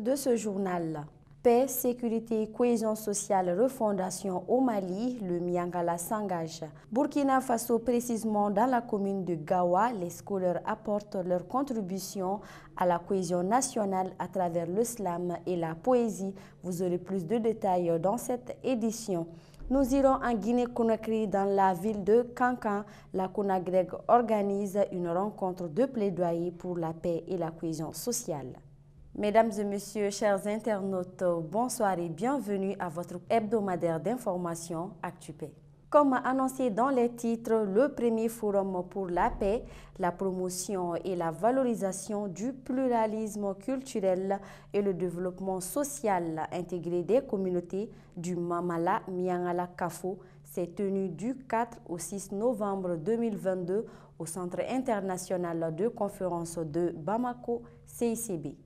de ce journal. Paix, sécurité, cohésion sociale, refondation au Mali, le Miangala s'engage. Burkina Faso, précisément dans la commune de Gawa, les scolaires apportent leur contribution à la cohésion nationale à travers le slam et la poésie. Vous aurez plus de détails dans cette édition. Nous irons en Guinée-Conakry dans la ville de Kankan. La CONAGREG organise une rencontre de plaidoyer pour la paix et la cohésion sociale. Mesdames et messieurs, chers internautes, bonsoir et bienvenue à votre hebdomadaire d'information ActuPaix. Comme annoncé dans les titres, le premier forum pour la paix, la promotion et la valorisation du pluralisme culturel et le développement social intégré des communautés du Mamala Miangala Kafo s'est tenu du 4 au 6 novembre 2022 au Centre international de conférence de Bamako, CICB.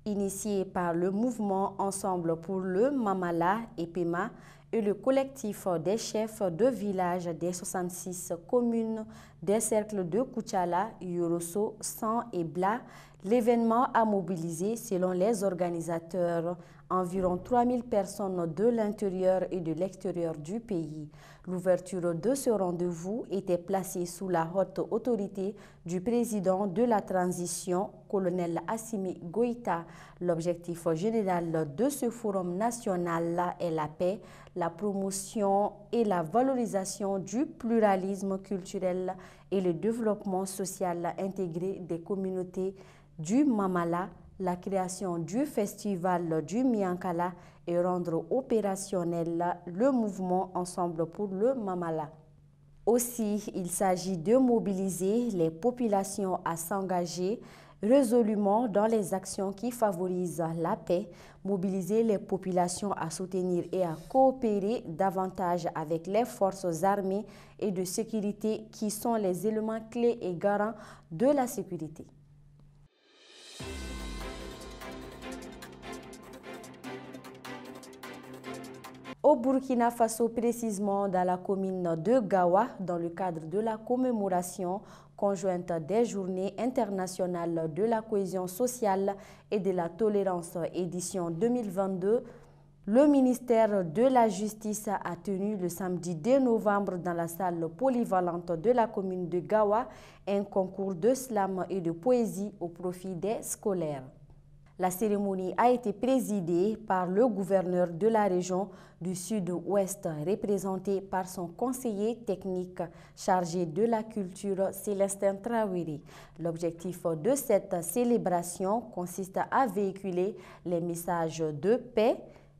Initié par le mouvement Ensemble pour le Mamala et Pema et le collectif des chefs de village des 66 communes des cercles de Koutchala, Yorosso, San et Bla, l'événement a mobilisé, selon les organisateurs, environ 3000 personnes de l'intérieur et de l'extérieur du pays. L'ouverture de ce rendez-vous était placée sous la haute autorité du président de la transition, colonel Assimi Goïta. L'objectif général de ce forum national est la paix, la promotion et la valorisation du pluralisme culturel et le développement social intégré des communautés du Mamala, la création du festival du Miankala et rendre opérationnel le mouvement Ensemble pour le Mamala. Aussi, il s'agit de mobiliser les populations à s'engager résolument dans les actions qui favorisent la paix, mobiliser les populations à soutenir et à coopérer davantage avec les forces armées et de sécurité qui sont les éléments clés et garants de la sécurité. Au Burkina Faso, précisément dans la commune de Gawa, dans le cadre de la commémoration conjointe des Journées internationales de la cohésion sociale et de la tolérance édition 2022, le ministère de la Justice a tenu le samedi 2 novembre dans la salle polyvalente de la commune de Gawa un concours de slam et de poésie au profit des scolaires. La cérémonie a été présidée par le gouverneur de la région du Sud-Ouest, représenté par son conseiller technique chargé de la culture, Célestin Traoré. L'objectif de cette célébration consiste à véhiculer les messages de paix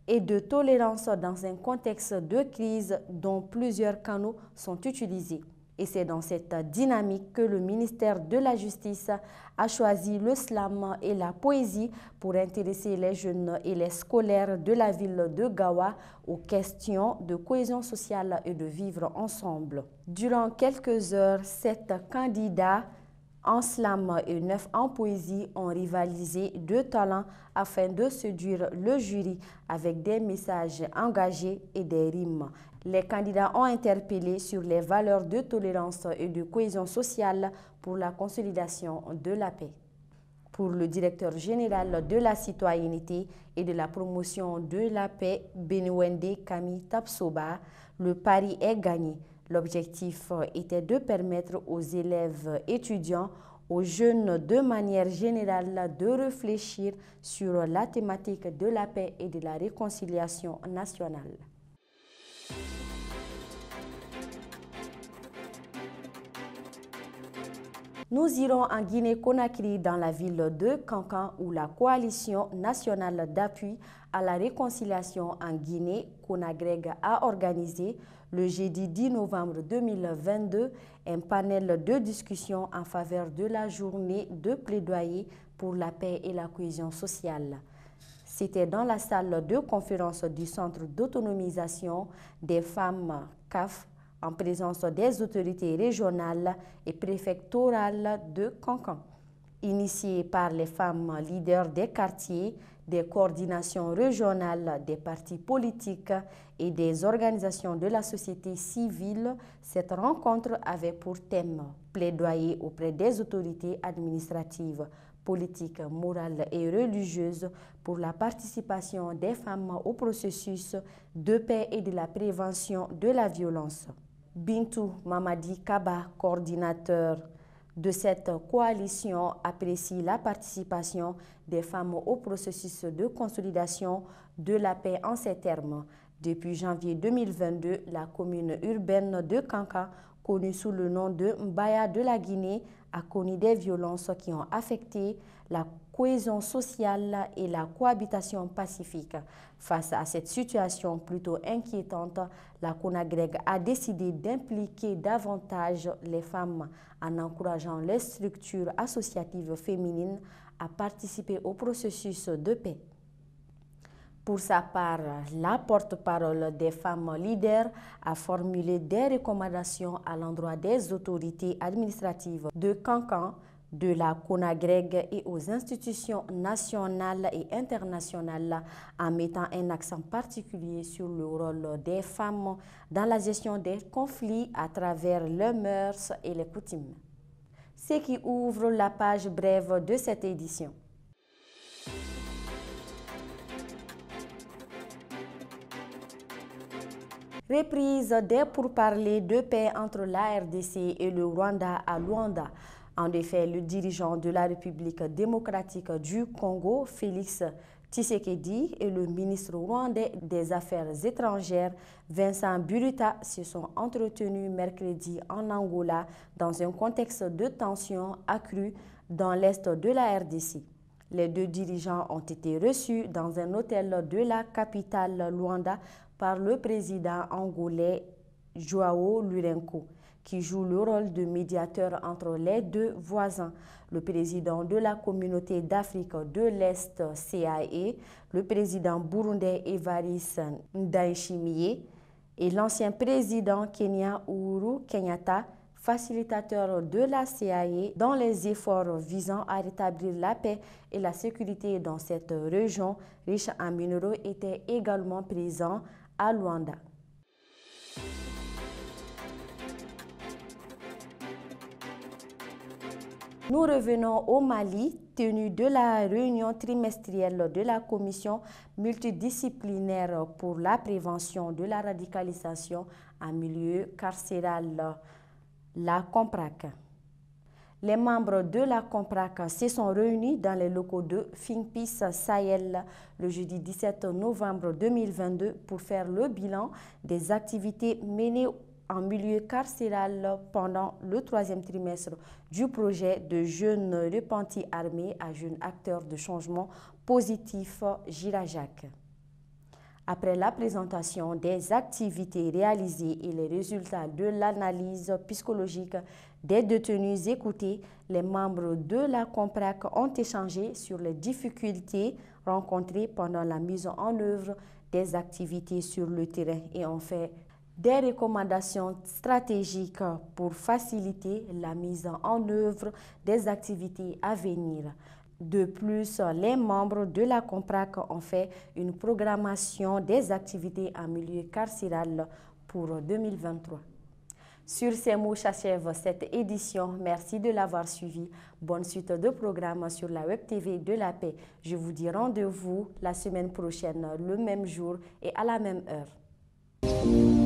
et de tolérance dans un contexte de crise dont plusieurs canaux sont utilisés. Et c'est dans cette dynamique que le ministère de la Justice a choisi le slam et la poésie pour intéresser les jeunes et les scolaires de la ville de Gawa aux questions de cohésion sociale et de vivre ensemble. Durant quelques heures, 7 candidats en slam et 9 en poésie ont rivalisé de talent afin de séduire le jury avec des messages engagés et des rimes. Les candidats ont interpellé sur les valeurs de tolérance et de cohésion sociale pour la consolidation de la paix. Pour le directeur général de la citoyenneté et de la promotion de la paix, Benouende Kami Tapsoba, le pari est gagné. L'objectif était de permettre aux élèves étudiants, aux jeunes de manière générale de réfléchir sur la thématique de la paix et de la réconciliation nationale. Nous irons en Guinée-Conakry dans la ville de Kankan où la coalition nationale d'appui à la réconciliation en Guinée, CONAGREG, a organisé le jeudi 10 novembre 2022 un panel de discussion en faveur de la journée de plaidoyer pour la paix et la cohésion sociale. C'était dans la salle de conférence du Centre d'autonomisation des femmes CAF en présence des autorités régionales et préfectorales de Kankan. Initié par les femmes leaders des quartiers, des coordinations régionales, des partis politiques et des organisations de la société civile, cette rencontre avait pour thème plaidoyer auprès des autorités administratives politique, morale et religieuse pour la participation des femmes au processus de paix et de la prévention de la violence. Bintou Mamadi Kaba, coordinateur de cette coalition, apprécie la participation des femmes au processus de consolidation de la paix en ces termes. Depuis janvier 2022, la commune urbaine de Kanka, connue sous le nom de Mbaya de la Guinée, a connu des violences qui ont affecté la cohésion sociale et la cohabitation pacifique. Face à cette situation plutôt inquiétante, la CONAGREG a décidé d'impliquer davantage les femmes en encourageant les structures associatives féminines à participer au processus de paix. Pour sa part, la porte-parole des femmes leaders a formulé des recommandations à l'endroit des autorités administratives de Kankan, de la CONAGREG et aux institutions nationales et internationales en mettant un accent particulier sur le rôle des femmes dans la gestion des conflits à travers leurs mœurs et les coutumes. Ce qui ouvre la page brève de cette édition. Reprise des pourparlers de paix entre la RDC et le Rwanda à Luanda. En effet, le dirigeant de la République démocratique du Congo, Félix Tshisekedi, et le ministre rwandais des Affaires étrangères, Vincent Biruta, se sont entretenus mercredi en Angola dans un contexte de tension accrue dans l'est de la RDC. Les deux dirigeants ont été reçus dans un hôtel de la capitale Luanda par le président angolais João Lourenço, qui joue le rôle de médiateur entre les deux voisins. Le président de la communauté d'Afrique de l'Est CAE, le président burundais Evariste Ndayishimiye et l'ancien président kenyan Uhuru Kenyatta, facilitateur de la CAE dans les efforts visant à rétablir la paix et la sécurité dans cette région riche en minéraux, étaient également présents à Luanda. Nous revenons au Mali, tenue de la réunion trimestrielle de la commission multidisciplinaire pour la prévention de la radicalisation en milieu carcéral, la COMPRAC. Les membres de la COMPRAC se sont réunis dans les locaux de Think Peace Sahel le jeudi 17 novembre 2022 pour faire le bilan des activités menées en milieu carcéral pendant le troisième trimestre du projet de jeunes repentis armés à jeunes acteurs de changement positif Jirajac. Après la présentation des activités réalisées et les résultats de l'analyse psychologique des détenus écoutés, les membres de la COMPRAC ont échangé sur les difficultés rencontrées pendant la mise en œuvre des activités sur le terrain et ont fait des recommandations stratégiques pour faciliter la mise en œuvre des activités à venir. De plus, les membres de la COMPRAC ont fait une programmation des activités en milieu carcéral pour 2023. Sur ces mots s'achève cette édition. Merci de l'avoir suivi. Bonne suite de programmes sur la Web TV de la Paix. Je vous dis rendez-vous la semaine prochaine, le même jour et à la même heure.